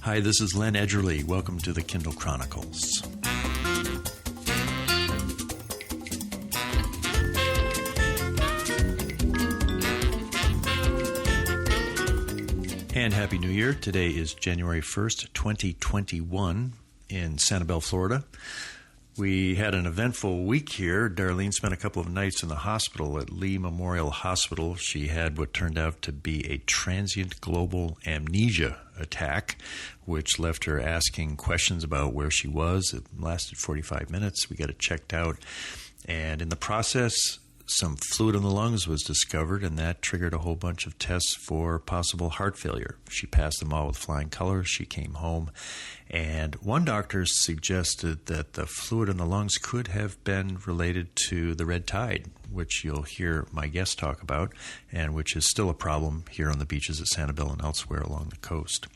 Hi, this is Len Edgerly. Welcome to the Kindle Chronicles. And Happy New Year. Today is January 1st, 2021 in Sanibel, Florida. We had an eventful week here. Darlene spent a couple of nights in the hospital at Lee Memorial Hospital. She had what turned out to be a transient global amnesia attack, which left her asking questions about where she was. It lasted 45 minutes. We got it checked out. And in the process, some fluid in the lungs was discovered, and that triggered a whole bunch of tests for possible heart failure. She passed them all with flying colors. She came home, and one doctor suggested that the fluid in the lungs could have been related to the red tide, which you'll hear my guest talk about, and which is still a problem here on the beaches at Sanibel and elsewhere along the coast.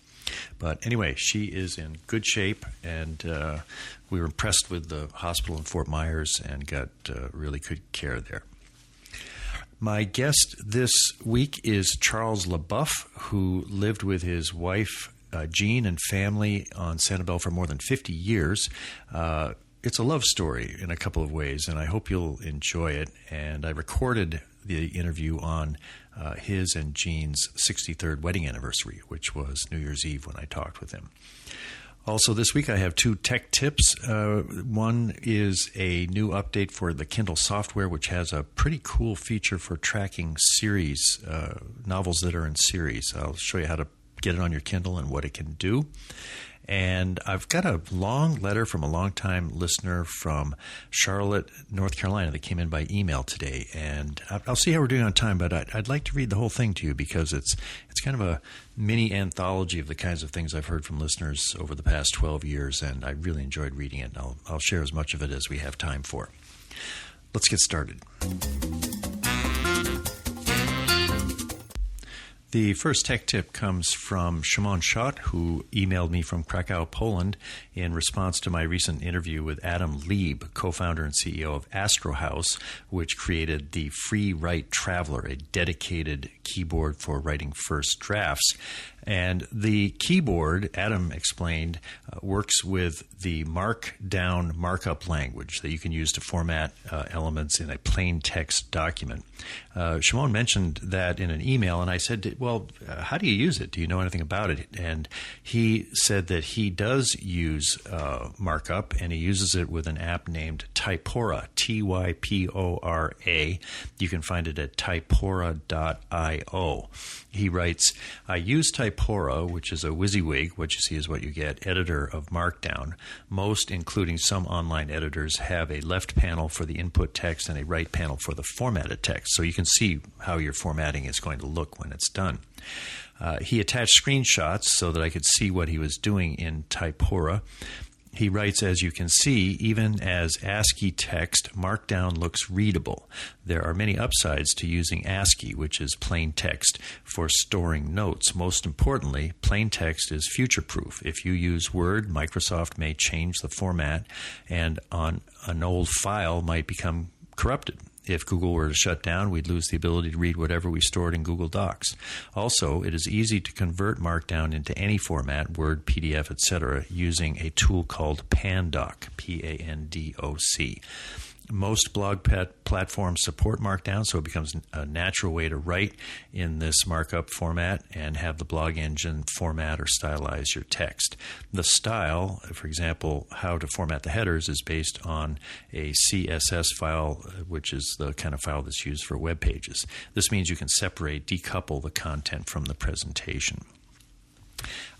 But anyway, she is in good shape, and we were impressed with the hospital in Fort Myers and got really good care there. My guest this week is Charles LeBuff, who lived with his wife, Jean, and family on Sanibel for more than 50 years. It's a love story in a couple of ways, and I hope you'll enjoy it. And I recorded the interview on his and Jean's 63rd wedding anniversary, which was New Year's Eve when I talked with him. Also, this week I have two tech tips. One is a new update for the Kindle software, which has a pretty cool feature for tracking series, novels that are in series. I'll show you how to get it on your Kindle and what it can do. And I've got a long letter from a longtime listener from Charlotte, North Carolina that came in by email today. And I'll see how we're doing on time, but I'd like to read the whole thing to you because it's kind of a mini anthology of the kinds of things I've heard from listeners over the past 12 years, and I really enjoyed reading it. And I'll share as much of it as we have time for. Let's get started. The first tech tip comes from Szymon Schott, who emailed me from Krakow, Poland, in response to my recent interview with Adam Lieb, co-founder and CEO of Astro House, which created the Free Write Traveler, a dedicated keyboard for writing first drafts. And the keyboard, Adam explained, works with the Markdown markup language that you can use to format elements in a plain text document. Szymon mentioned that in an email, and I said, well, how do you use it? Do you know anything about it? And he said that he does use markup, and he uses it with an app named Typora, Typora. You can find it at typora.io. He writes, I use Typora, which is a WYSIWYG, what you see is what you get, editor of Markdown. Most, including some online editors, have a left panel for the input text and a right panel for the formatted text. So you can see how your formatting is going to look when it's done. He attached screenshots so that I could see what he was doing in Typora. He writes, as you can see, even as ASCII text, Markdown looks readable. There are many upsides to using ASCII, which is plain text, for storing notes. Most importantly, plain text is future-proof. If you use Word, Microsoft may change the format, and on an old file might become corrupted. If Google were to shut down, we'd lose the ability to read whatever we stored in Google Docs. Also, it is easy to convert Markdown into any format, Word, PDF, etc., using a tool called Pandoc, P-A-N-D-O-C. Most blog platforms support Markdown, so it becomes a natural way to write in this markup format and have the blog engine format or stylize your text. The style, for example, how to format the headers, is based on a CSS file, which is the kind of file that's used for web pages. This means you can decouple the content from the presentation.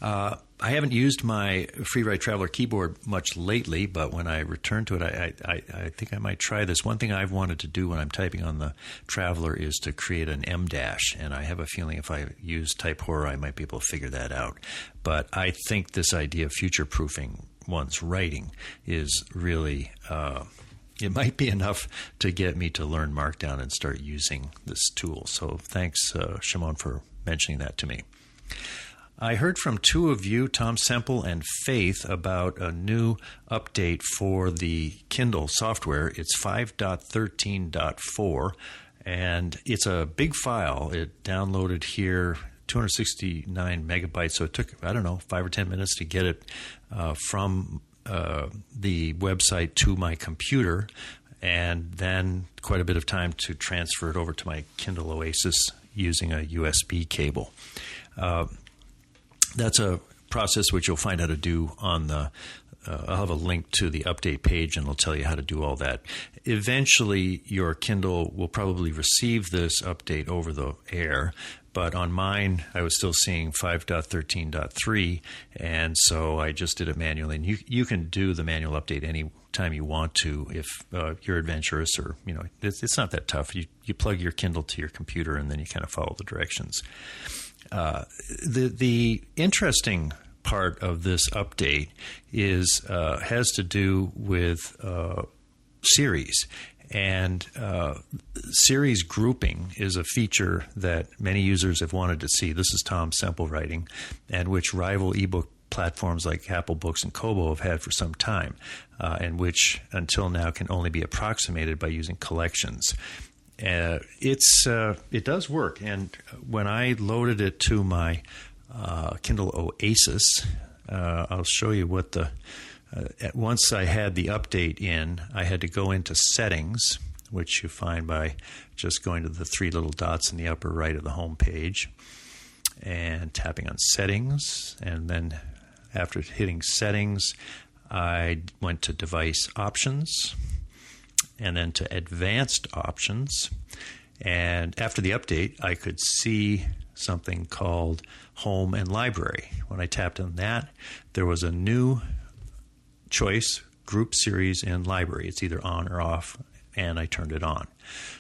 I haven't used my Free Write Traveler keyboard much lately, but when I return to it, I think I might try this. One thing I've wanted to do when I'm typing on the Traveler is to create an M-dash, and I have a feeling if I use Typora, I might be able to figure that out. But I think this idea of future-proofing one's writing is really it might be enough to get me to learn Markdown and start using this tool. So thanks, Szymon, for mentioning that to me. I heard from two of you, Tom Semple and Faith, about a new update for the Kindle software. It's 5.13.4, and it's a big file. It downloaded here 269 megabytes. So it took, 5 or 10 minutes to get it from the website to my computer, and then quite a bit of time to transfer it over to my Kindle Oasis using a USB cable. That's a process which you'll find how to do on the I'll have a link to the update page, and it'll tell you how to do all that. Eventually, your Kindle will probably receive this update over the air, but on mine, I was still seeing 5.13.3, and so I just did it manually. And you can do the manual update any time you want to if you're adventurous, or it's not that tough. You plug your Kindle to your computer, and then you kind of follow the directions. The interesting part of this update has to do with series. And series grouping is a feature that many users have wanted to see. This is Tom Semple writing, and which rival ebook platforms like Apple Books and Kobo have had for some time, and which until now can only be approximated by using collections. It does work, and when I loaded it to my Kindle Oasis, I'll show you what once I had the update in, I had to go into settings, which you find by just going to the 3 little dots in the upper right of the home page and tapping on settings. And then after hitting settings, I went to device options and then to advanced options. And after the update, I could see something called Home and Library. When I tapped on that, there was a new choice, Group Series and Library. It's either on or off, and I turned it on.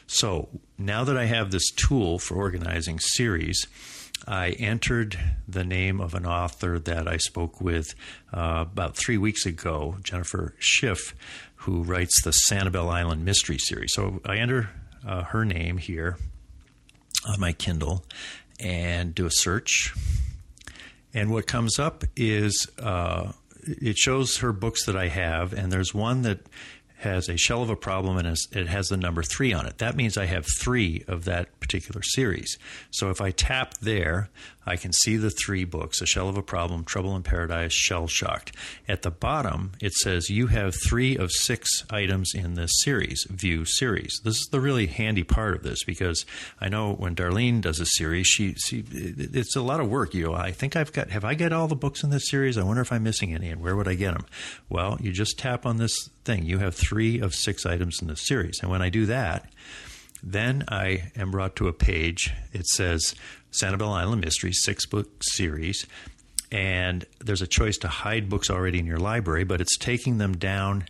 So now that I have this tool for organizing series, I entered the name of an author that I spoke with about 3 weeks ago, Jennifer Schiff, who writes the Sanibel Island Mystery Series. So I enter her name here on my Kindle and do a search. And what comes up is it shows her books that I have, and there's one that has A Shell of a Problem, and it has the number 3 on it. That means I have 3 of that particular series. So if I tap there, I can see the 3 books, A Shell of a Problem, Trouble in Paradise, Shell Shocked. At the bottom, it says you have 3 of 6 items in this series, View Series. This is the really handy part of this, because I know when Darlene does a series, it's a lot of work. I think have I got all the books in this series? I wonder if I'm missing any, and where would I get them? Well, you just tap on this thing. You have 3 of 6 items in this series. And when I do that, then I am brought to a page. It says Sanibel Island Mystery, 6-book series. And there's a choice to hide books already in your library, but it's taking them down.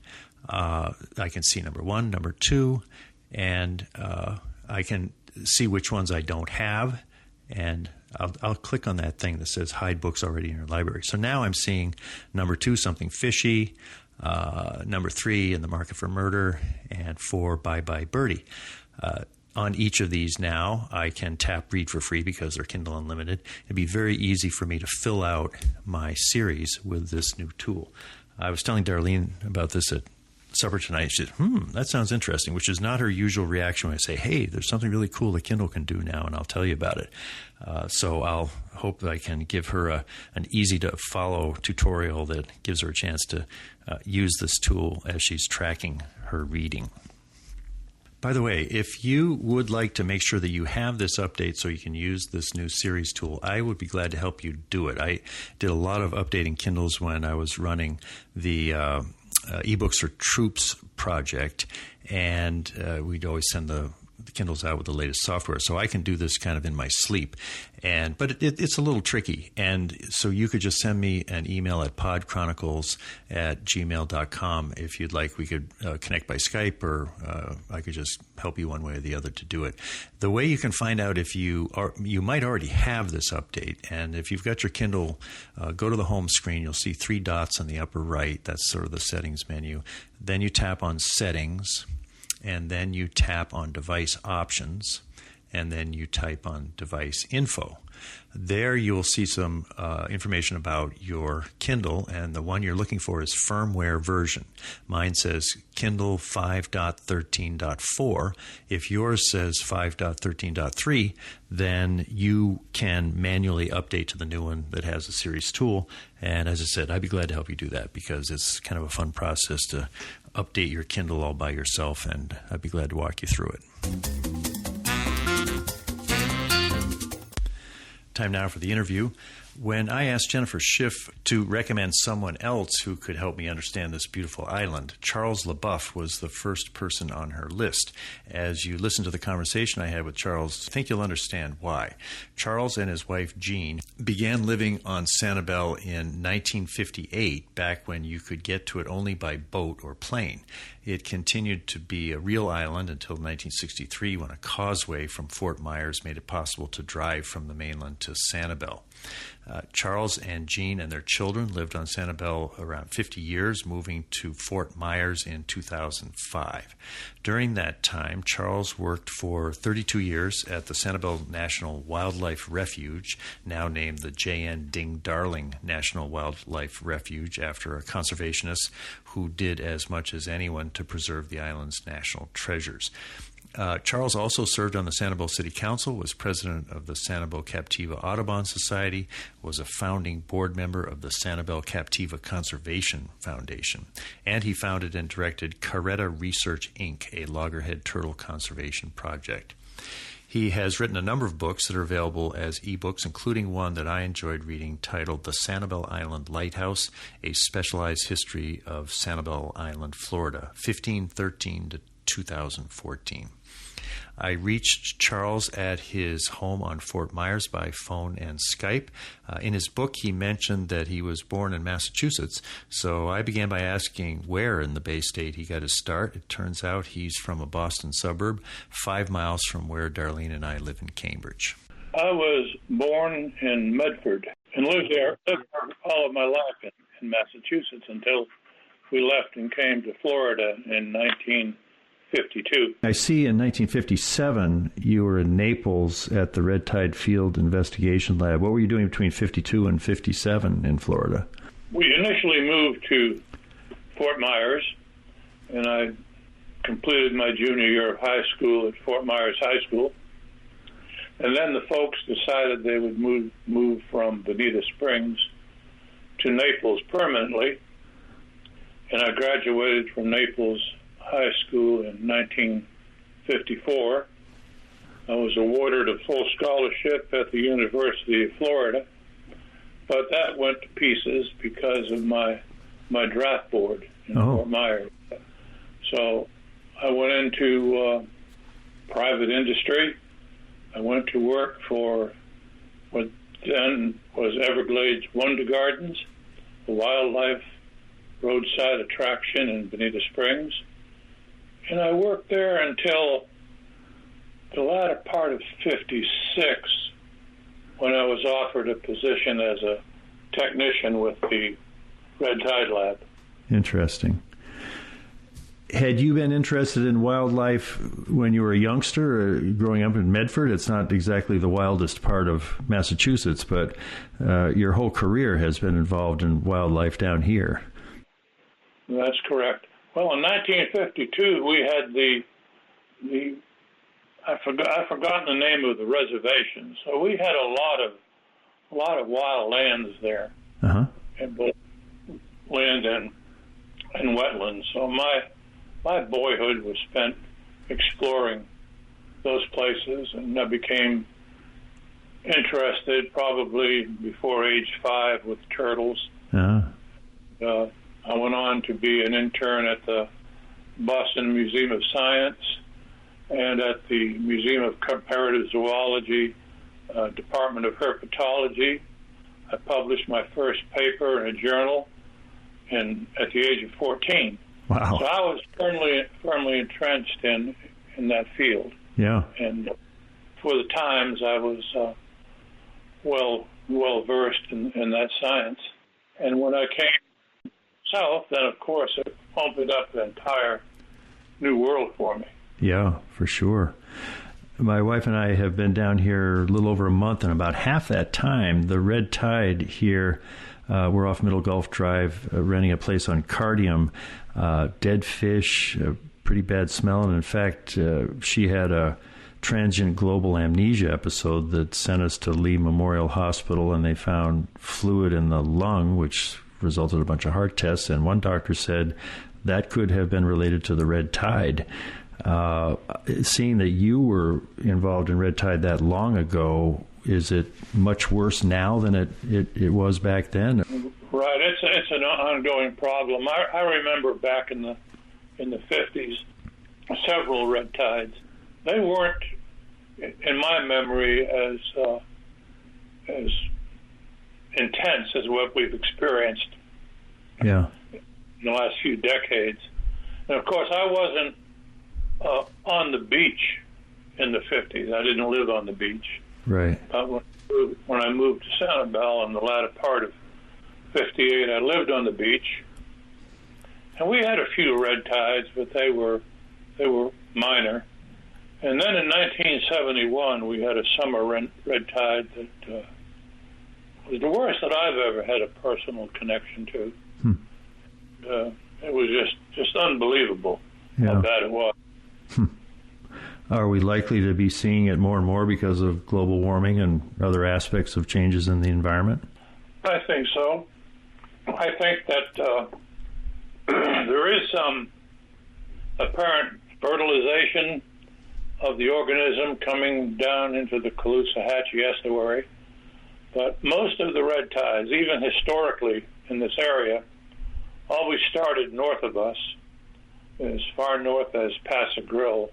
I can see number 1, number 2, and I can see which ones I don't have. And I'll click on that thing that says hide books already in your library. So now I'm seeing number 2, Something Fishy, number 3, In the Market for Murder, and 4, Bye Bye Birdie. On each of these now, I can tap Read for Free because they're Kindle Unlimited. It'd be very easy for me to fill out my series with this new tool. I was telling Darlene about this at supper tonight. She said, that sounds interesting, which is not her usual reaction when I say, hey, there's something really cool that Kindle can do now, and I'll tell you about it. So I'll hope that I can give her an easy-to-follow tutorial that gives her a chance to use this tool as she's tracking her reading. By the way, if you would like to make sure that you have this update so you can use this new series tool, I would be glad to help you do it. I did a lot of updating Kindles when I was running the eBooks for Troops project, and we'd always send the Kindles out with the latest software. So I can do this kind of in my sleep. But it's a little tricky. And so you could just send me an email at podchronicles@gmail.com if you'd like. We could connect by Skype, or I could just help you one way or the other to do it. The way you can find out if you might already have this update. And if you've got your Kindle, go to the home screen. You'll see 3 dots on the upper right. That's sort of the settings menu. Then you tap on settings, and then you tap on device options, and then you type on device info. There you'll see some information about your Kindle, and the one you're looking for is firmware version. Mine says Kindle 5.13.4. If yours says 5.13.3, then you can manually update to the new one that has the series tool. And as I said, I'd be glad to help you do that because it's kind of a fun process to update your Kindle all by yourself, and I'd be glad to walk you through it. Time now for the interview. When I asked Jennifer Schiff to recommend someone else who could help me understand this beautiful island, Charles LeBuff was the first person on her list. As you listen to the conversation I had with Charles, I think you'll understand why. Charles and his wife Jean began living on Sanibel in 1958, back when you could get to it only by boat or plane. It continued to be a real island until 1963, when a causeway from Fort Myers made it possible to drive from the mainland to Sanibel. Charles and Jean and their children lived on Sanibel around 50 years, moving to Fort Myers in 2005. During that time, Charles worked for 32 years at the Sanibel National Wildlife Refuge, now named the J.N. Ding Darling National Wildlife Refuge, after a conservationist who did as much as anyone to preserve the island's national treasures. Charles also served on the Sanibel City Council, was president of the Sanibel Captiva Audubon Society, was a founding board member of the Sanibel Captiva Conservation Foundation, and he founded and directed Caretta Research, Inc., a loggerhead turtle conservation project. He has written a number of books that are available as ebooks, including one that I enjoyed reading titled The Sanibel Island Lighthouse, a specialized history of Sanibel Island, Florida, 1513 to 2014. I reached Charles at his home on Fort Myers by phone and Skype. In his book, he mentioned that he was born in Massachusetts, so I began by asking where in the Bay State he got his start. It turns out he's from a Boston suburb, 5 miles from where Darlene and I live in Cambridge. I was born in Medford and lived there all of my life in Massachusetts until we left and came to Florida in 1952. I see in 1957 you were in Naples at the Red Tide Field Investigation Lab. What were you doing between 52 and 57 in Florida? We initially moved to Fort Myers, and I completed my junior year of high school at Fort Myers High School. And then the folks decided they would move from Bonita Springs to Naples permanently, and I graduated from Naples High School in 1954. I was awarded a full scholarship at the University of Florida, but that went to pieces because of my draft board in Fort Myers. So I went into private industry. I went to work for what then was Everglades Wonder Gardens, a wildlife roadside attraction in Bonita Springs. And I worked there until the latter part of 56, when I was offered a position as a technician with the Red Tide Lab. Interesting. Had you been interested in wildlife when you were a youngster, growing up in Medford? It's not exactly the wildest part of Massachusetts, but your whole career has been involved in wildlife down here. That's correct. Well, in 1952, we had I've forgotten the name of the reservation. So we had a lot of wild lands there, and both land and wetlands. So my boyhood was spent exploring those places, and I became interested probably before age 5 with turtles. I went on to be an intern at the Boston Museum of Science and at the Museum of Comparative Zoology, Department of Herpetology. I published my first paper in a journal at the age of 14. Wow. So I was firmly entrenched in that field. Yeah. And for the times, I was well versed in that science. And when I came south, then of course it opened up an entire new world for me. Yeah, for sure. My wife and I have been down here a little over a month, and about half that time, the red tide here, we're off Middle Gulf Drive, renting a place on Cardium, dead fish, pretty bad smell, and in fact, she had a transient global amnesia episode that sent us to Lee Memorial Hospital, and they found fluid in the lung, which resulted in a bunch of heart tests, and one doctor said that could have been related to the red tide. Seeing that you were involved in red tide that long ago, is it much worse now than it was back then? Right, it's an ongoing problem. I remember back in the 50s, several red tides. They weren't, in my memory, as intense as what we've experienced in the last few decades. And of course, I wasn't on the beach in the 50s. I didn't live on the beach. Right. When I moved to Sanibel in the latter part of 58, I lived on the beach. And we had a few red tides, but they were minor. And then in 1971, we had a summer red tide that was the worst that I've ever had a personal connection to. It was just unbelievable how bad it was. Are we likely to be seeing it more and more because of global warming and other aspects of changes in the environment? I think so. I think that there is some apparent fertilization of the organism coming down into the Caloosahatchee estuary. But most of the red tides, even historically in this area, always started north of us, as far north as Paso Grill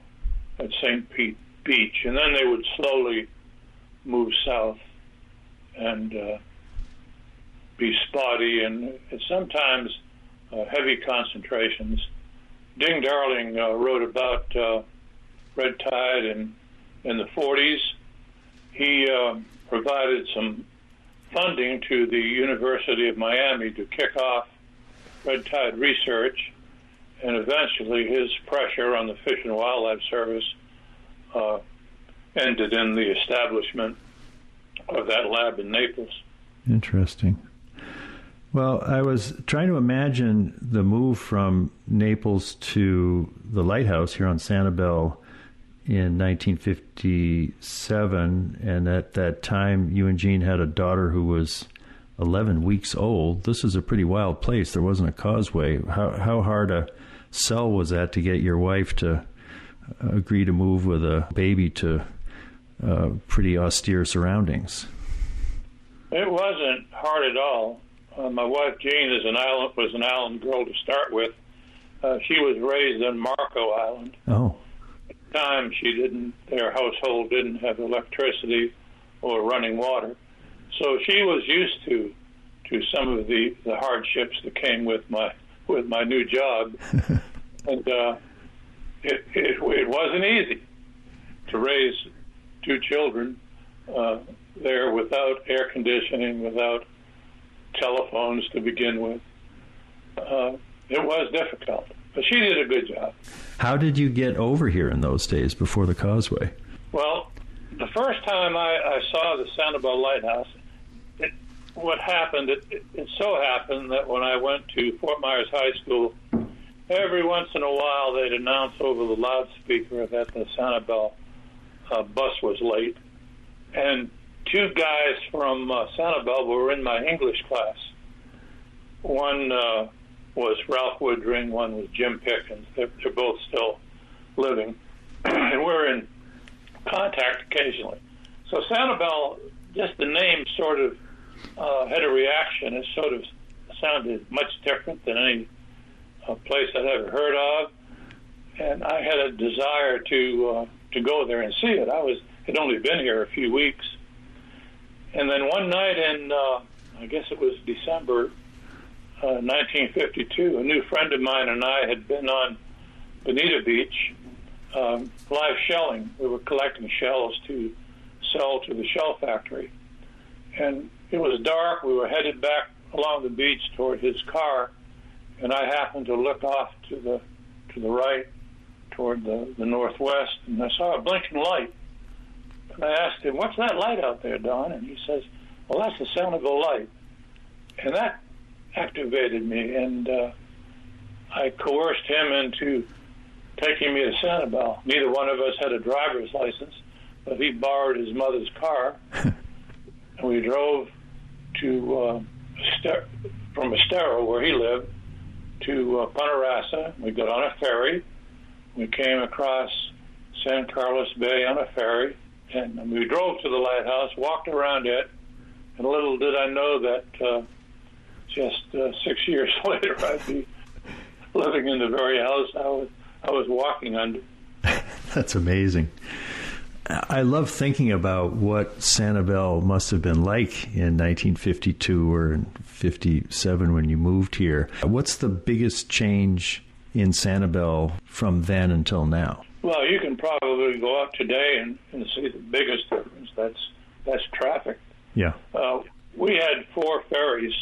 at St. Pete Beach. And then they would slowly move south and be spotty and sometimes heavy concentrations. Ding Darling wrote about red tide in the 40s. He provided some funding to the University of Miami to kick off red tide research, and eventually his pressure on the Fish and Wildlife Service ended in the establishment of that lab in Naples. Interesting. Well, I was trying to imagine the move from Naples to the Lighthouse here on Sanibel in 1957, and at that time you and Jean had a daughter who was 11 weeks old. This is a pretty wild place. There wasn't a causeway. How hard a sell was that to get your wife to agree to move with a baby to pretty austere surroundings? It wasn't hard at all. My wife Jean was an island girl to start with. She was raised on Marco Island. Oh. At the time, their household didn't have electricity or running water. So she was used to some of the hardships that came with my new job. And it wasn't easy to raise two children there without air conditioning, without telephones to begin with. It was difficult, but she did a good job. How did you get over here in those days before the causeway? Well, the first time I saw the Sanibel Lighthouse, it so happened that when I went to Fort Myers High School, every once in a while they'd announce over the loudspeaker that the Sanibel bus was late. And two guys from Sanibel were in my English class. One was Ralph Woodring, one was Jim Pickens. They're both still living. And we're in contact occasionally. So Sanibel, just the name sort of had a reaction. It sort of sounded much different than any place I'd ever heard of. And I had a desire to go there and see it. Had only been here a few weeks. And then one night in, I guess it was December 1952, a new friend of mine and I had been on Bonita Beach live shelling. We were collecting shells to sell to the shell factory. And it was dark. We were headed back along the beach toward his car, and I happened to look off to the right toward the northwest, and I saw a blinking light And I asked him, "What's that light out there, Don?" And he says, "Well, that's the Sanibel light." And that activated me, and I coerced him into taking me to Sanibel. Neither one of us had a driver's license, but he borrowed his mother's car, and we drove to from Estero, where he lived, to Punta Rassa. We got on a ferry. We came across San Carlos Bay on a ferry, and we drove to the lighthouse, walked around it, and little did I know that just 6 years later I'd be living in the very house I was walking under. That's amazing. I love thinking about what Sanibel must have been like in 1952 or in 57 when you moved here. What's the biggest change in Sanibel from then until now? Well, you can probably go out today and see the biggest difference. That's traffic. Yeah. We had 4 ferries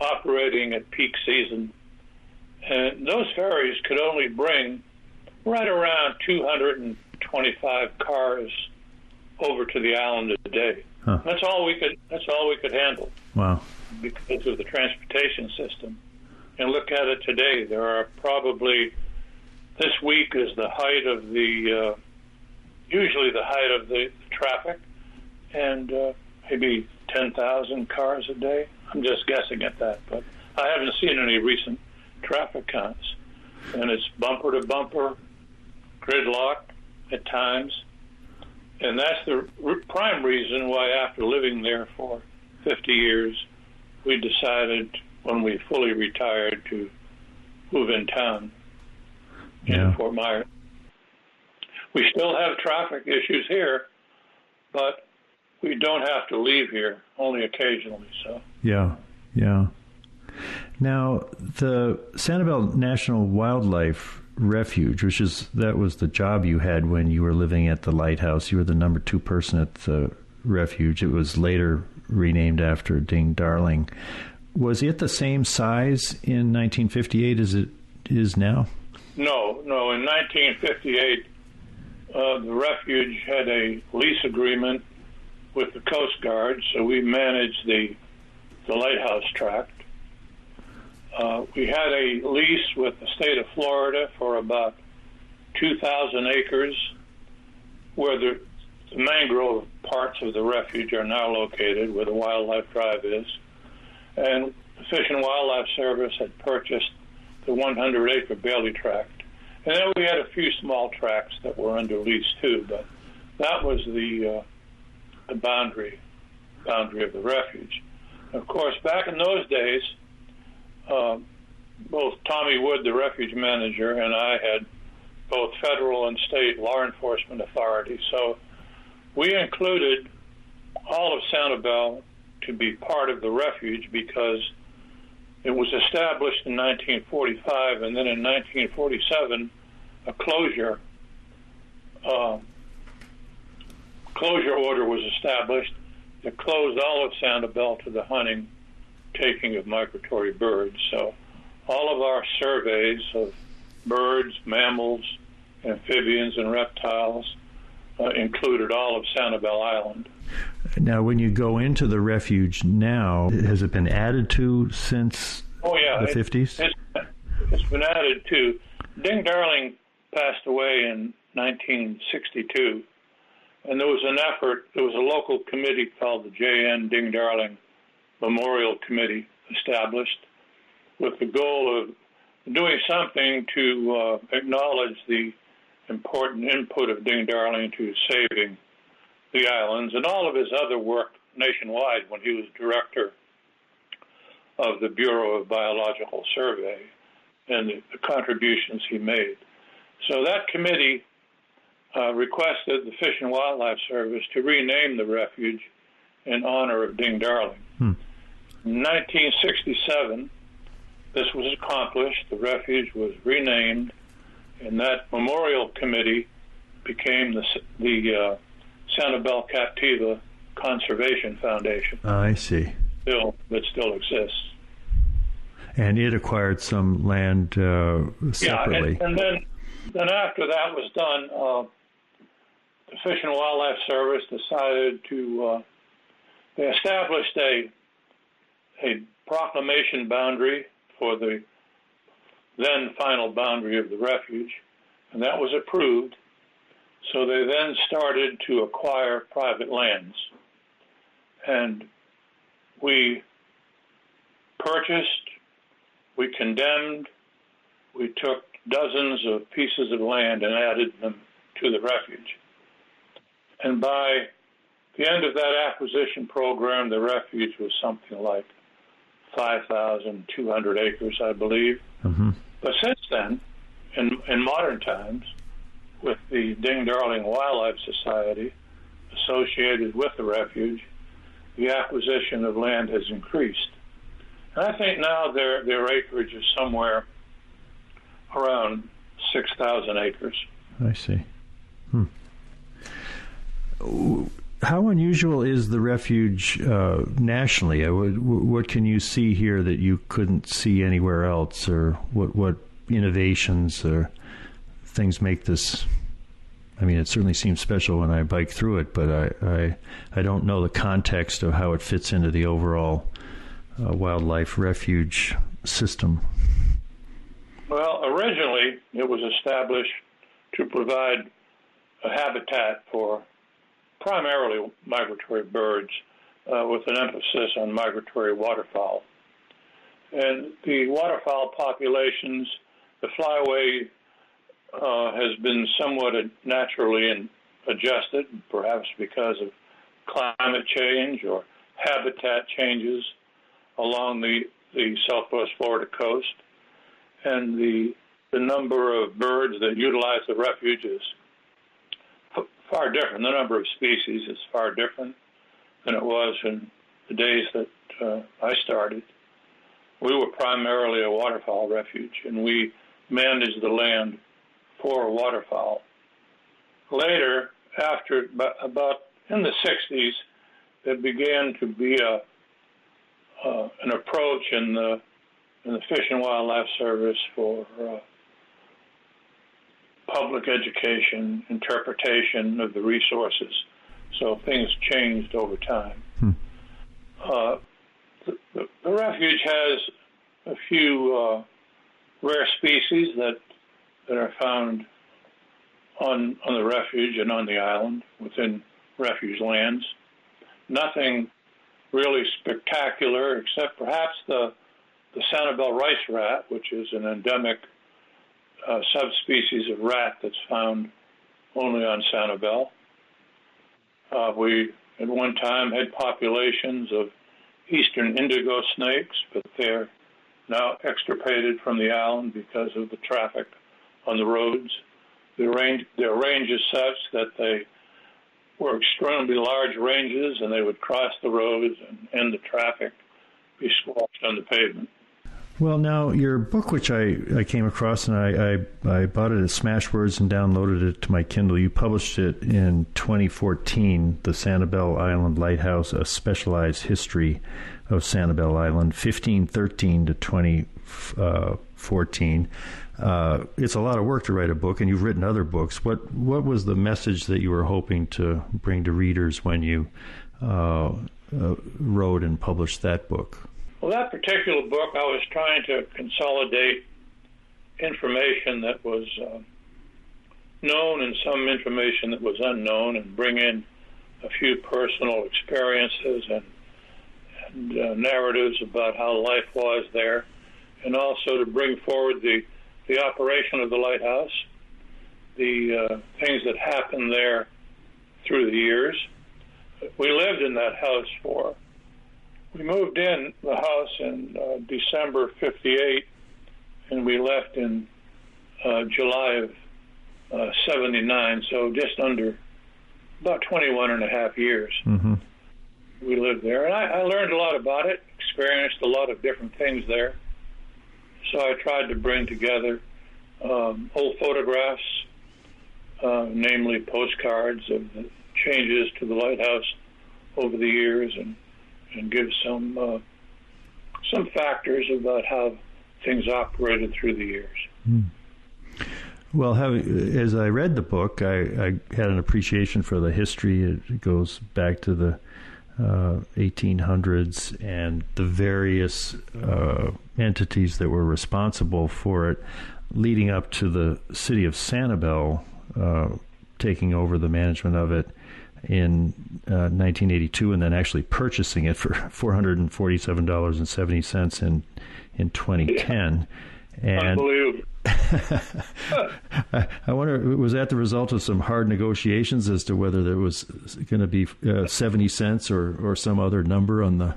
operating at peak season, and those ferries could only bring right around 225 cars over to the island a day. Huh. That's all we could handle. Wow. Because of the transportation system. And look at it today. There are probably, this week is the height of the, usually the height of the traffic, and maybe 10,000 cars a day. I'm just guessing at that, but I haven't seen any recent traffic counts. And it's bumper to bumper, gridlock at times. And that's the prime reason why, after living there for 50 years, we decided, when we fully retired, to move in town in Fort Myers. We still have traffic issues here, but we don't have to leave here, only occasionally. So. Yeah. Now, the Sanibel National Wildlife Refuge, that was the job you had when you were living at the Lighthouse. You were the number 2 person at the refuge. It was later renamed after Ding Darling. Was it the same size in 1958 as it is now? No. In 1958, the refuge had a lease agreement with the Coast Guard, so we managed the Lighthouse tract. We had a lease with the state of Florida for about 2,000 acres, where the mangrove parts of the refuge are now located, where the wildlife drive is. And the Fish and Wildlife Service had purchased the 100-acre Bailey tract. And then we had a few small tracts that were under lease too, but that was the boundary of the refuge. Of course, back in those days, both Tommy Wood, the refuge manager, and I had both federal and state law enforcement authority. So we included all of Sanibel to be part of the refuge because it was established in 1945, and then in 1947, a closure order was established that closed all of Sanibel to the hunting, taking of migratory birds. So all of our surveys of birds, mammals, amphibians, and reptiles included all of Sanibel Island. Now, when you go into the refuge now, has it been added to since the 50s? It's been added to. Ding Darling passed away in 1962, and there was an effort, there was a local committee called the J.N. Ding Darling Memorial Committee established with the goal of doing something to acknowledge the important input of Ding Darling to saving the islands and all of his other work nationwide when he was director of the Bureau of Biological Survey and the contributions he made. So that committee requested the Fish and Wildlife Service to rename the refuge in honor of Ding Darling. In 1967, this was accomplished. The refuge was renamed, and that memorial committee became the Sanibel Captiva Conservation Foundation. I see. That still exists. And it acquired some land separately. Yeah, and then after that was done, the Fish and Wildlife Service decided to, they established a proclamation boundary for the then final boundary of the refuge, and that was approved. So they then started to acquire private lands. And we purchased, we condemned, we took dozens of pieces of land and added them to the refuge. And by the end of that acquisition program, the refuge was something like 5,200 acres, I believe. Mm-hmm. But since then, in modern times, with the Ding-Darling Wildlife Society associated with the refuge, the acquisition of land has increased. And I think now their acreage is somewhere around 6,000 acres. I see. How unusual is the refuge nationally? What can you see here that you couldn't see anywhere else, or what innovations or things make this? I mean, it certainly seems special when I bike through it, but I don't know the context of how it fits into the overall wildlife refuge system. Well, originally it was established to provide a habitat for primarily migratory birds, with an emphasis on migratory waterfowl. And the waterfowl populations, the flyway has been somewhat naturally adjusted, perhaps because of climate change or habitat changes along the southwest Florida coast. And the number of birds that utilize the refuge is far different. The number of species is far different than it was in the days that I started. We were primarily a waterfowl refuge, and we managed the land for waterfowl. Later, after about in the 60s, there began to be an approach in the Fish and Wildlife Service for public education, interpretation of the resources. So things changed over time. The refuge has a few rare species that are found on the refuge and on the island within refuge lands. Nothing really spectacular except perhaps the Sanibel rice rat, which is an endemic subspecies of rat that's found only on Sanibel. We, at one time, had populations of eastern indigo snakes, but they're now extirpated from the island because of the traffic on the roads. Their range is such that they were extremely large ranges, and they would cross the roads and end the traffic, be squashed on the pavement. Well, now, your book, which I came across, and I bought it at Smashwords and downloaded it to my Kindle. You published it in 2014, The Sanibel Island Lighthouse, A Specialized History of Sanibel Island, 1513 to 2014. It's a lot of work to write a book, and you've written other books. What was the message that you were hoping to bring to readers when you wrote and published that book? Well, that particular book, I was trying to consolidate information that was known and some information that was unknown, and bring in a few personal experiences and narratives about how life was there, and also to bring forward the operation of the lighthouse, the things that happened there through the years. We lived in that house we moved in the house in December 58, and we left in July of 79, so just under about 21 and a half years. Mm-hmm. We lived there, and I learned a lot about it, experienced a lot of different things there. So I tried to bring together old photographs, namely postcards of the changes to the lighthouse over the years, and give some factors about how things operated through the years. Well, as I read the book, I had an appreciation for the history. It goes back to the 1800s and the various entities that were responsible for it, leading up to the city of Sanibel taking over the management of it in 1982, and then actually purchasing it for $447.70 in 2010. And unbelievable. I wonder, was that the result of some hard negotiations as to whether there was going to be 70 cents or some other number on the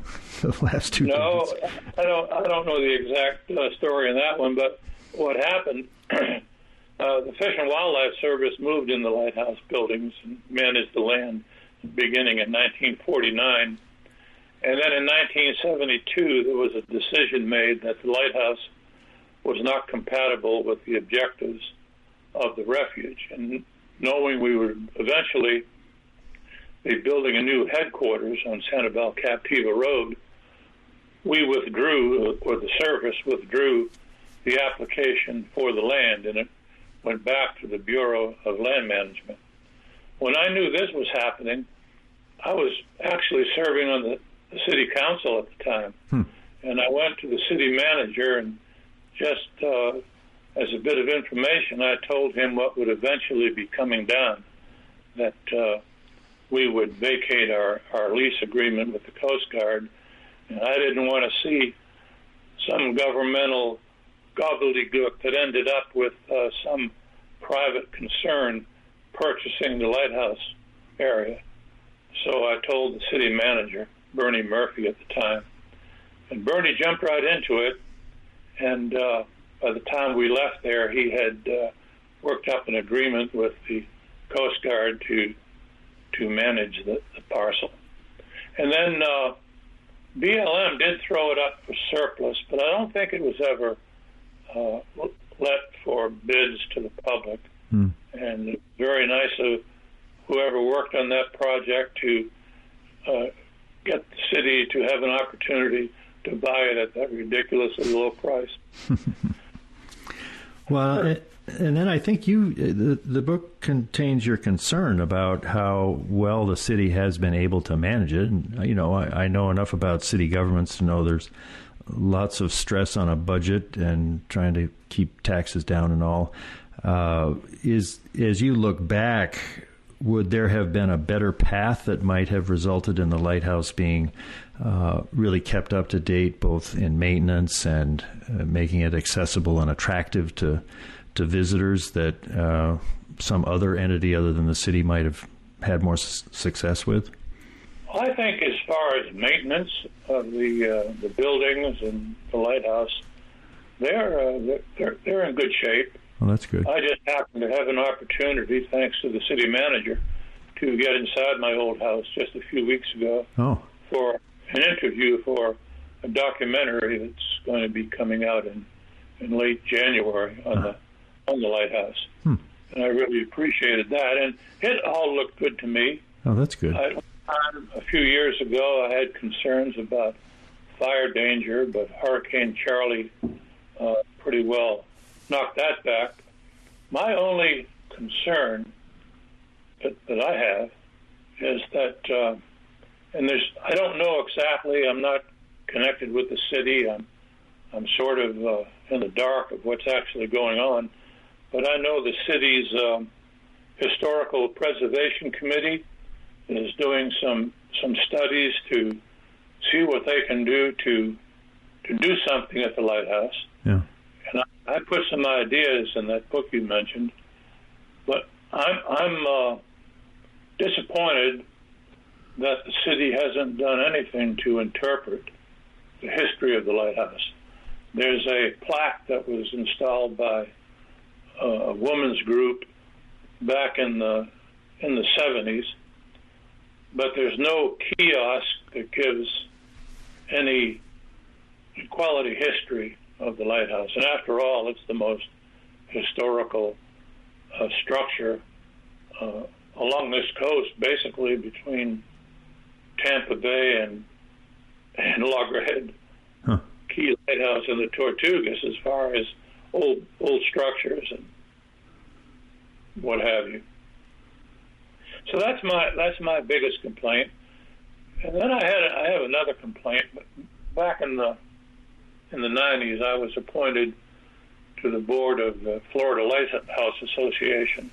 last two digits? I don't know the exact story on that one, but what happened, the Fish and Wildlife Service moved in the Lighthouse buildings and managed the land beginning in 1949. And then in 1972, there was a decision made that the Lighthouse was not compatible with the objectives of the Refuge. And knowing we would eventually be building a new headquarters on Sanibel Captiva Road, we withdrew, or the service withdrew, the application for the land, and it went back to the Bureau of Land Management. When I knew this was happening, I was actually serving on the city council at the time. And I went to the city manager, and just as a bit of information, I told him what would eventually be coming down, that we would vacate our lease agreement with the Coast Guard. And I didn't want to see some governmental gobbledygook that ended up with some private concern purchasing the Lighthouse area. So I told the city manager, Bernie Murphy at the time, and Bernie jumped right into it. And by the time we left there, he had worked up an agreement with the Coast Guard to manage the parcel. And then BLM did throw it up for surplus, but I don't think it was ever let for bids to the public. And it's very nice of whoever worked on that project to get the city to have an opportunity to buy it at that ridiculously low price. Well, and then I think the book contains your concern about how well the city has been able to manage it. And, I know enough about city governments to know there's lots of stress on a budget and trying to keep taxes down and all. As you look back, would there have been a better path that might have resulted in the Lighthouse being really kept up to date, both in maintenance and making it accessible and attractive to visitors, that some other entity other than the city might have had more success with? I think as far as maintenance of the buildings and the Lighthouse, they're in good shape. Well, that's good. I just happened to have an opportunity, thanks to the city manager, to get inside my old house just a few weeks ago for an interview for a documentary that's going to be coming out in late January on the Lighthouse. And I really appreciated that. And it all looked good to me. Oh, that's good. A few years ago, I had concerns about fire danger, but Hurricane Charlie pretty well knocked that back. My only concern that I have is that, and I don't know exactly, I'm not connected with the city, I'm sort of in the dark of what's actually going on, but I know the city's Historical Preservation Committee is doing some studies to see what they can do to do something at the Lighthouse. Yeah. And I put some ideas in that book you mentioned, but I'm disappointed that the city hasn't done anything to interpret the history of the Lighthouse. There's a plaque that was installed by a women's group back in the 70s, but there's no kiosk that gives any quality history of the Lighthouse. And after all, it's the most historical structure along this coast, basically between Tampa Bay and Loggerhead Key Lighthouse and the Tortugas, as far as old structures. And what have you. So that's my biggest complaint. And then I have another complaint. But back in the 90s, I was appointed to the board of the Florida Lighthouse Association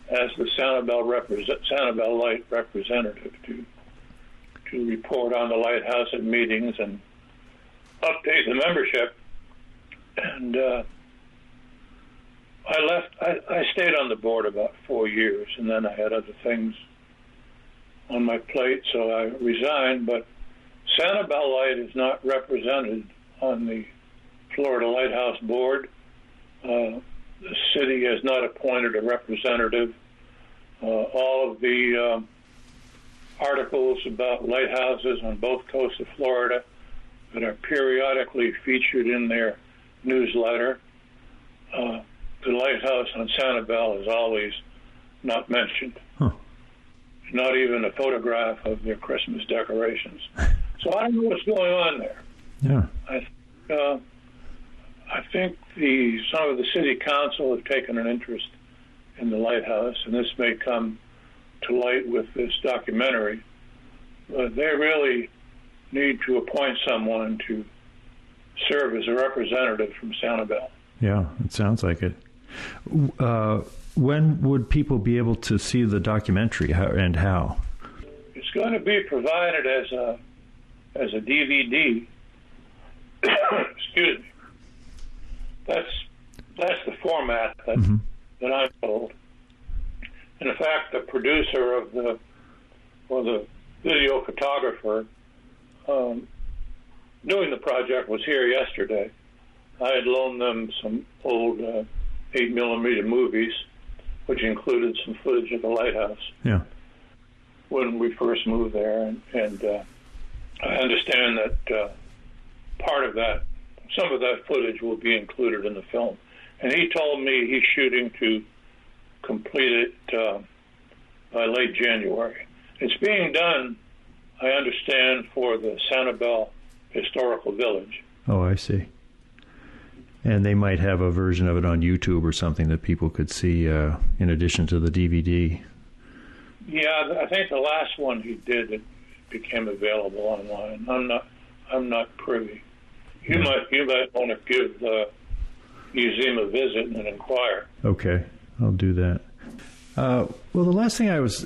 as the Sanibel Light representative to report on the lighthouse at meetings and update the membership. And I stayed on the board about 4 years, and then I had other things on my plate, so I resigned. But Sanibel Light is not represented on the Florida Lighthouse Board. The city has not appointed a representative. All of the articles about lighthouses on both coasts of Florida that are periodically featured in their newsletter, the lighthouse on Sanibel is always not mentioned. Huh. Not even a photograph of their Christmas decorations. So I don't know what's going on there. Yeah. I think some of the city council have taken an interest in the lighthouse, and this may come to light with this documentary. But they really need to appoint someone to serve as a representative from Sanibel. Yeah, it sounds like it. When would people be able to see the documentary, and how? It's going to be provided as a DVD. Excuse me. That's the format that I'm told. And in fact, the producer of the video photographer doing the project was here yesterday. I had loaned them some old 8mm movies, which included some footage of the lighthouse. Yeah. When we first moved there, and I understand that part of that, some of that footage will be included in the film. And he told me he's shooting to complete it by late January. It's being done, I understand, for the Sanibel Historical Village. Oh, I see. And they might have a version of it on YouTube or something that people could see in addition to the DVD. Yeah, I think the last one he did, it became available online. I'm not privy. You might want to give the museum a visit and inquire. Okay, I'll do that. Well, the last thing I was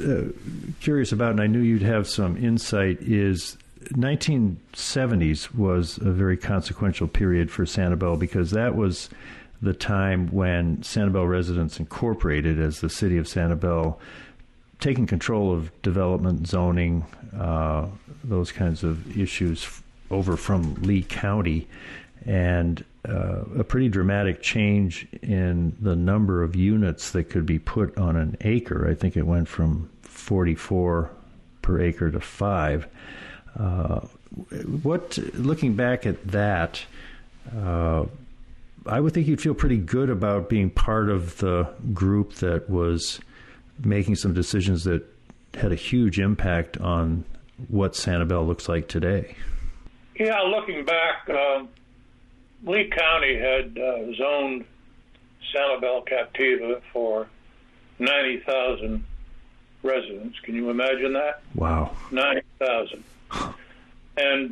curious about, and I knew you'd have some insight, is 1970s was a very consequential period for Sanibel, because that was the time when Sanibel Residents Incorporated, as the city of Sanibel, taking control of development, zoning, those kinds of issues over from Lee County, and a pretty dramatic change in the number of units that could be put on an acre. I think it went from 44 per acre to 5. Looking back at that, I would think you'd feel pretty good about being part of the group that was making some decisions that had a huge impact on what Sanibel looks like today. Yeah, looking back, Lee County had zoned Sanibel Captiva for 90,000 residents. Can you imagine that? Wow. 90,000. And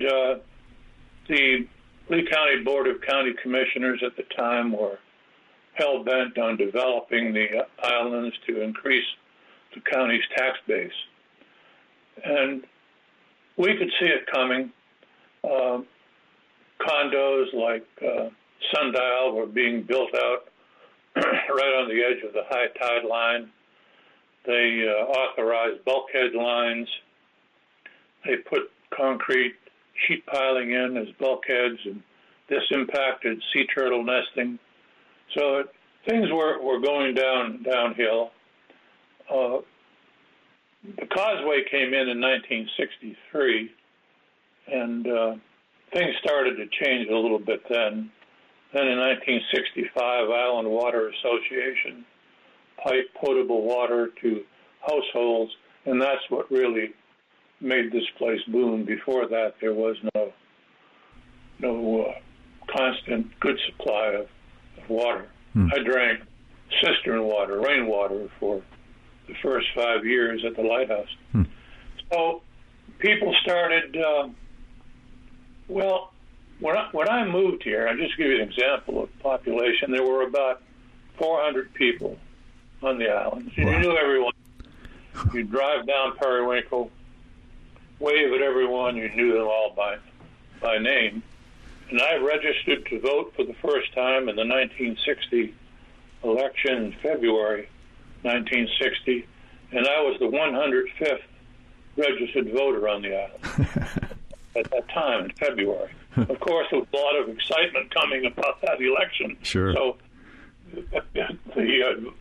the Lee County Board of County Commissioners at the time were hell-bent on developing the islands to increase the county's tax base. And we could see it coming. Condos like Sundial were being built out right on the edge of the high tide line. They authorized bulkhead lines. They put concrete sheet piling in as bulkheads, and this impacted sea turtle nesting. So things were going downhill. The causeway came in 1963, and things started to change a little bit then. Then in 1965, Island Water Association piped potable water to households, and that's what really made this place boom. Before that, there was no constant good supply of water. I drank cistern water, rainwater, for the first 5 years at the Lighthouse. So people started, when I moved here, I'll just give you an example of population. There were about 400 people on the islands. Wow. You knew everyone. You'd drive down Periwinkle, wave at everyone. You knew them all by name. And I registered to vote for the first time in the 1960 election in February 1960, and I was the 105th registered voter on the island at that time in February. Of course, there was a lot of excitement coming about that election. Sure. So the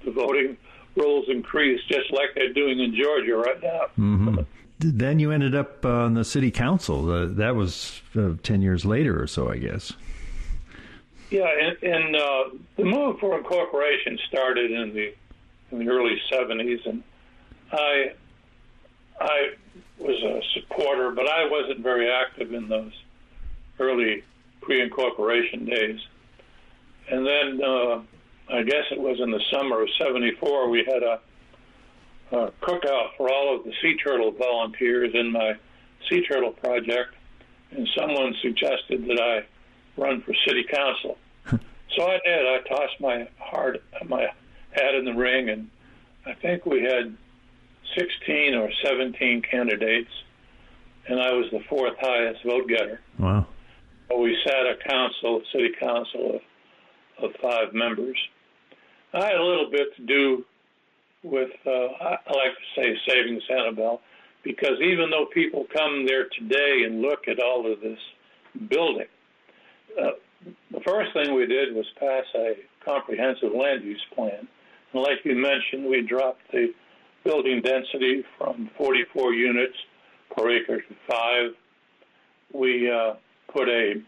voting rolls increased, just like they're doing in Georgia right now. Mm-hmm. Then you ended up on the city council. That was 10 years later or so, I guess. Yeah, and the move for incorporation started in the early 70s, and I was a supporter, but I wasn't very active in those early pre-incorporation days. And then I guess it was in the summer of 74, we had a cookout for all of the sea turtle volunteers in my sea turtle project, and someone suggested that I run for city council. So I did. I tossed my hat in the ring, and I think we had 16 or 17 candidates, and I was the fourth highest vote getter. Wow. So we sat a city council of 5 members. I had a little bit to do with, I like to say, saving Sanibel, because even though people come there today and look at all of this building, the first thing we did was pass a comprehensive land use plan. And like you mentioned, we dropped the building density from 44 units per acre to 5. We put a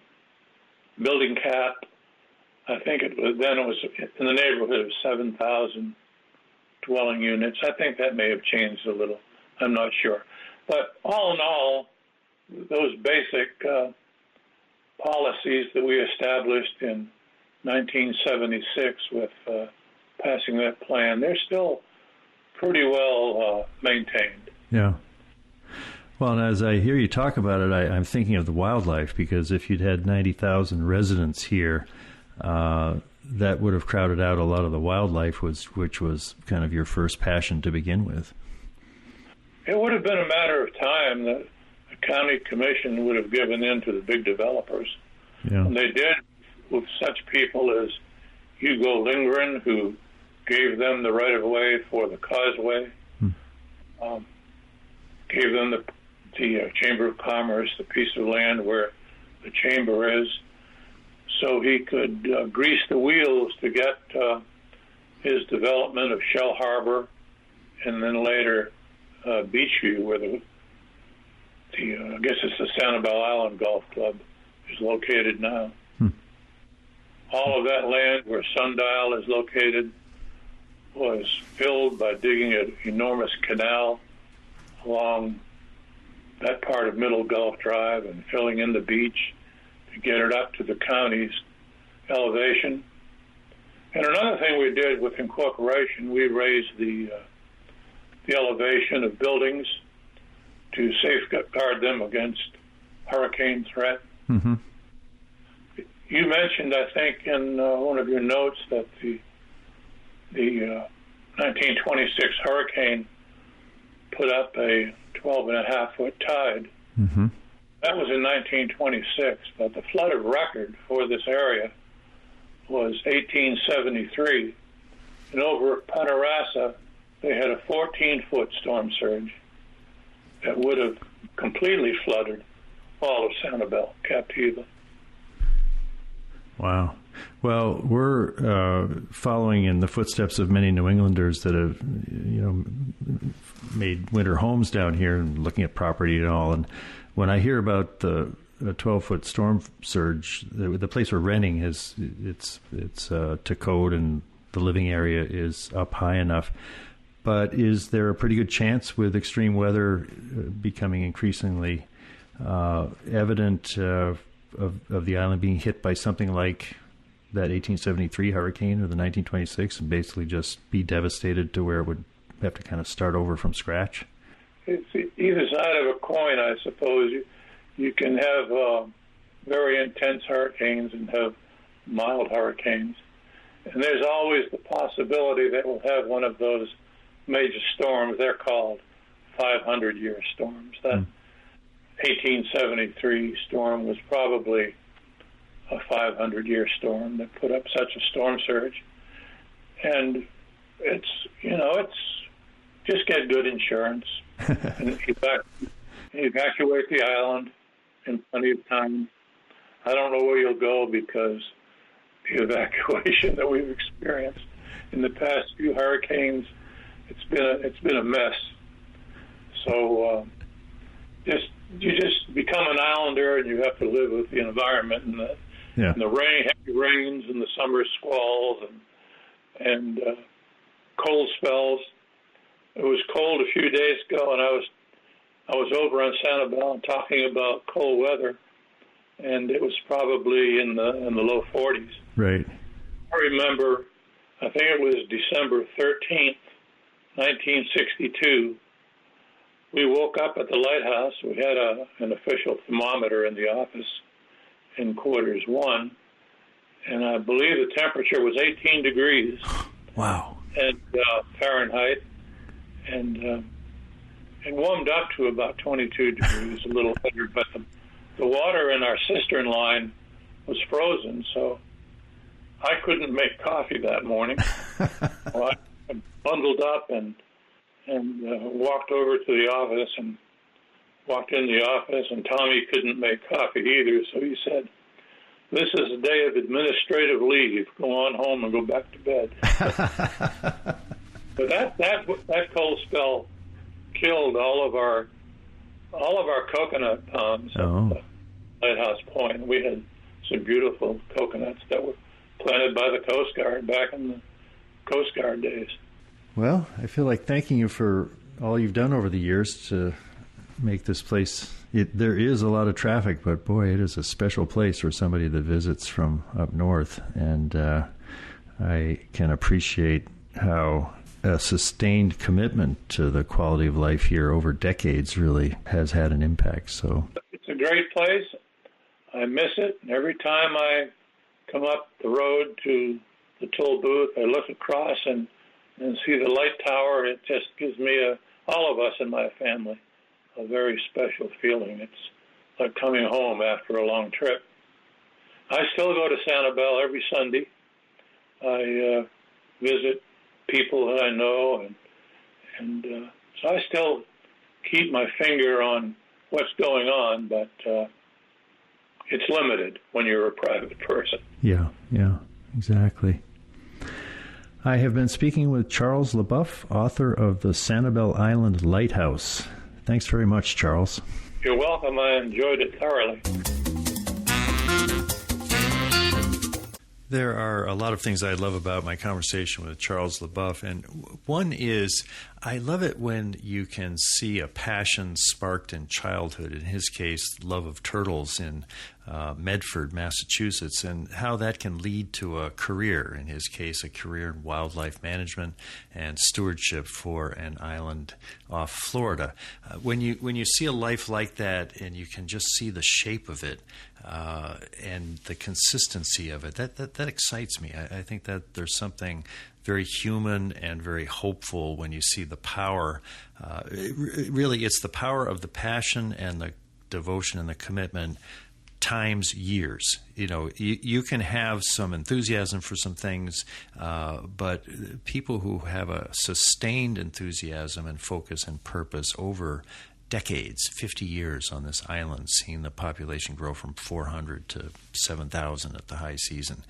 building cap. I think it was in the neighborhood of 7,000 dwelling units. I think that may have changed a little. I'm not sure. But all in all, those basic policies that we established in 1976 with passing that plan, they're still pretty well maintained. Yeah. Well, and as I hear you talk about it, I'm thinking of the wildlife, because if you'd had 90,000 residents here, that would have crowded out a lot of the wildlife, which was kind of your first passion to begin with. It would have been a matter of time that the county commission would have given in to the big developers. Yeah. And they did, with such people as Hugo Lindgren, who gave them the right-of-way for the causeway, gave them the Chamber of Commerce, the piece of land where the chamber is, so he could grease the wheels to get his development of Shell Harbor, and then later Beachview, where I guess it's the Sanibel Island Golf Club is located now. All of that land where Sundial is located was filled by digging an enormous canal along that part of Middle Gulf Drive and filling in the beach to get it up to the county's elevation. And another thing we did with incorporation, we raised the elevation of buildings to safeguard them against hurricane threat. Mm-hmm. You mentioned, I think, in one of your notes that the 1926 hurricane put up a 12.5-foot tide. Mm-hmm. That was in 1926, but the flooded record for this area was 1873. And over at Punta they had a 14-foot storm surge that would have completely flooded all of Sanibel, Captiva. Wow. Well, we're following in the footsteps of many New Englanders that have, made winter homes down here and looking at property and all. And when I hear about the 12-foot storm surge, the place we're renting it's to code, and the living area is up high enough. But is there a pretty good chance, with extreme weather becoming increasingly evident, of the island being hit by something like that 1873 hurricane or the 1926 and basically just be devastated to where it would have to kind of start over from scratch? It's either side of a coin, I suppose. You can have very intense hurricanes and have mild hurricanes. And there's always the possibility that we'll have one of those major storms. They're called 500-year storms. That 1873 storm was probably a 500-year storm that put up such a storm surge. And it's just get good insurance and evacuate the island in plenty of time. I don't know where you'll go because the evacuation that we've experienced in the past few hurricanes, it's been a mess. So you just become an islander, and you have to live with the environment and the heavy rains and the summer squalls and cold spells. It was cold a few days ago, and I was over on Sanibel and talking about cold weather, and it was probably in the low 40s. Right. I remember, I think it was December 13th, 1962. We woke up at the Lighthouse. We had an official thermometer in the office in quarters 1, and I believe the temperature was 18 degrees. Wow. And Fahrenheit, and it warmed up to about 22 degrees a little later, but the water in our cistern line was frozen, so I couldn't make coffee that morning. So I bundled up and walked over to the office and walked in the office, and Tommy couldn't make coffee either, so he said, "This is a day of administrative leave. Go on home and go back to bed." But that cold spell killed all of our coconut palms at Lighthouse Point. We had some beautiful coconuts that were planted by the Coast Guard back in the Coast Guard days. Well, I feel like thanking you for all you've done over the years to make this place. There is a lot of traffic, but boy, it is a special place for somebody that visits from up north. And I can appreciate how a sustained commitment to the quality of life here over decades really has had an impact. So it's a great place. I miss it. And every time I come up the road to the toll booth, I look across and see the light tower. It just gives me, all of us in my family, a very special feeling. It's like coming home after a long trip. I still go to Sanibel every Sunday. I visit people that I know, and so I still keep my finger on what's going on, but it's limited when you're a private person. Yeah, exactly. I have been speaking with Charles LeBuff, author of the Sanibel Island Lighthouse. Thanks very much, Charles. You're welcome. I enjoyed it thoroughly. There are a lot of things I love about my conversation with Charles LeBuff, and one is I love it when you can see a passion sparked in childhood, in his case, love of turtles in Medford, Massachusetts, and how that can lead to a career, in his case, a career in wildlife management and stewardship for an island off Florida. When you see a life like that and you can just see the shape of it and the consistency of it, that excites me. I think that there's something very human and very hopeful when you see the power. Really, it's the power of the passion and the devotion and the commitment times years. You can have some enthusiasm for some things, but people who have a sustained enthusiasm and focus and purpose over decades, 50 years on this island, seeing the population grow from 400 to 7,000 at the high season.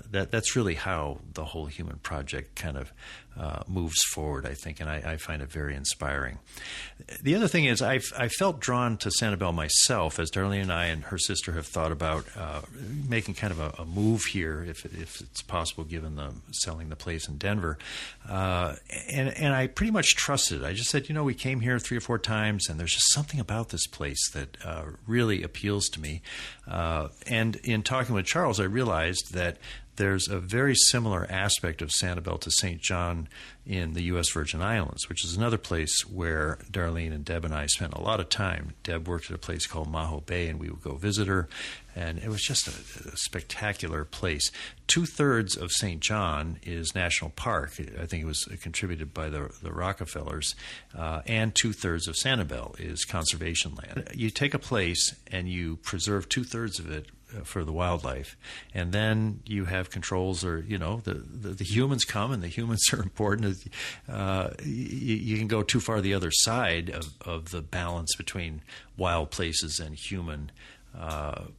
That's really how the whole human project kind of moves forward, I think, and I find it very inspiring. The other thing is I felt drawn to Sanibel myself, as Darlene and I and her sister have thought about making kind of a move here, if it's possible, given the selling the place in Denver. And I pretty much trusted. I just said, we came here 3 or 4 times, and there's just something about this place that really appeals to me. And And in talking with Charles, I realized that there's a very similar aspect of Sanibel to St. John in the U.S. Virgin Islands, which is another place where Darlene and Deb and I spent a lot of time. Deb worked at a place called Maho Bay, and we would go visit her, and it was just a spectacular place. 2/3 of St. John is national park. I think it was contributed by the Rockefellers, and 2/3 of Sanibel is conservation land. You take a place and you preserve 2/3 of it for the wildlife, and then you have controls, or the humans come, and the humans are important. You can go too far the other side of the balance between wild places and human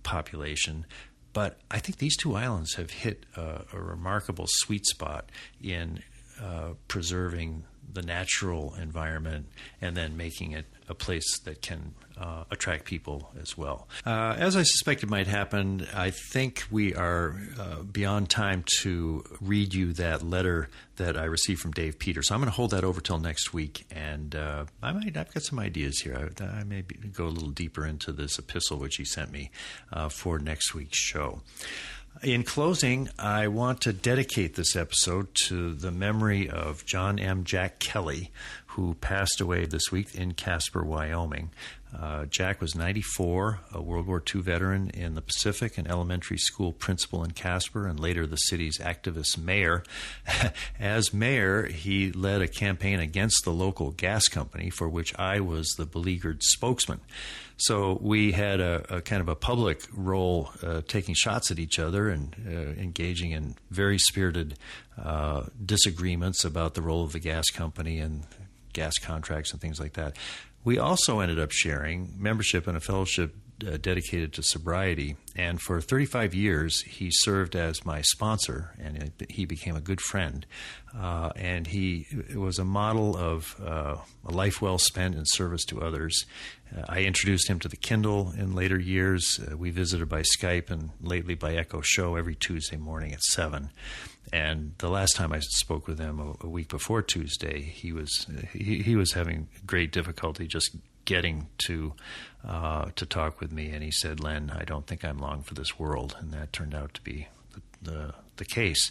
population. But I think these two islands have hit a remarkable sweet spot in preserving the natural environment and then making it a place that can attract people as well. As I suspected might happen, I think we are beyond time to read you that letter that I received from Dave Peters. So I'm going to hold that over till next week, and I've got some ideas here. I may go a little deeper into this epistle which he sent me for next week's show. In closing, I want to dedicate this episode to the memory of John M. Jack Kelly, who passed away this week in Casper, Wyoming. Jack was 94, a World War II veteran in the Pacific, an elementary school principal in Casper, and later the city's activist mayor. As mayor, he led a campaign against the local gas company, for which I was the beleaguered spokesman. So we had a kind of a public role, taking shots at each other and engaging in very spirited disagreements about the role of the gas company and gas contracts and things like that. We also ended up sharing membership in a fellowship dedicated to sobriety, and for 35 years he served as my sponsor, and he became a good friend, and he was a model of a life well spent in service to others. I introduced him to the Kindle in later years. We visited by Skype and lately by Echo Show every Tuesday morning at 7. And the last time I spoke with him a week before Tuesday, he was having great difficulty just getting to talk with me, and he said, "Len, I don't think I'm long for this world," and that turned out to be the case.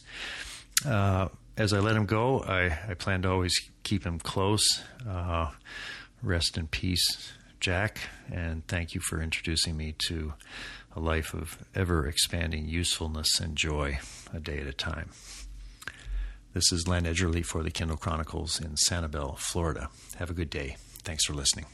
As I let him go, I plan to always keep him close. Rest in peace, Jack, and thank you for introducing me to a life of ever-expanding usefulness and joy, a day at a time. This is Len Edgerly for the Kindle Chronicles in Sanibel, Florida. Have a good day. Thanks for listening.